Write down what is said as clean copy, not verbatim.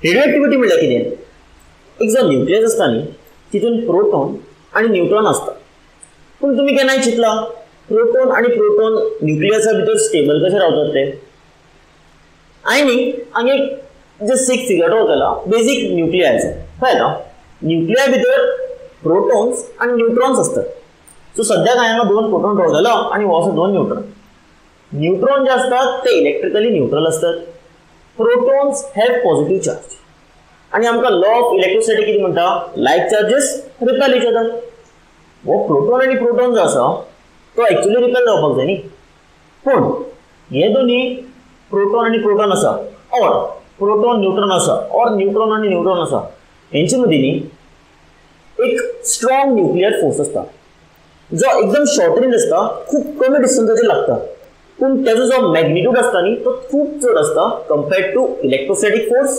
Radio activity म्हटल्यार कितें? एक जो न्यूक्लियस आसता न्ही तितून प्रोटॉन आनी न्यूट्रॉन आसता. पूण तुमी केन्नाय चिंतला प्रोटॉन आनी प्रोटॉन न्यूक्लियसा भितर स्टेबल कशे रावतात ते? हांवें न्ही हांगा एक जस्ट एक फिगर ड्रॉ केला बेजीक न्यूक्लियायचो. पळयता न्यूक्लिया भितर प्रोटॉन्स आनी न्यूट्रॉन्स असतात. सो सद्याक हांवें हांगा 2 प्रोटॉन ड्रॉ केला आनी हो आसा 2 न्यूट्रॉन. न्यूट्रॉन जे असतात ते इलेक्ट्रिकली न्यूट्रल असतात. प्रोटॉन्स हॅव पॉझिटिव्ह चार्ज आणि आमकां लॉ ऑफ इलेक्ट्रिसिटी कितें म्हणटा? लायक चार्जेस रिपेल इच अदर. हो प्रोटॉन आनी प्रोटॉन जो आसा तो एक्चुअली रिपेल जावपाक जाय न्ही. पूण हे दोन्ही प्रोटॉन आनी प्रोटॉन आसा ऑर प्रोटॉन न्यूट्रॉन आसा ऑर न्यूट्रॉन आनी न्यूट्रॉन आसा हेंचे मदीं न्ही एक स्ट्रॉंग न्यूक्लियर फोर्स आसता जो एकदम शॉर्ट रेंज आसता, खूप कमी डिस्टन्साचेर लागता. पूण तेजो जो मॅग्निट्यूड आसता न्ही तो खूप चड आसता कंपेर्ड टू इलेक्ट्रोस्टॅटीक फोर्स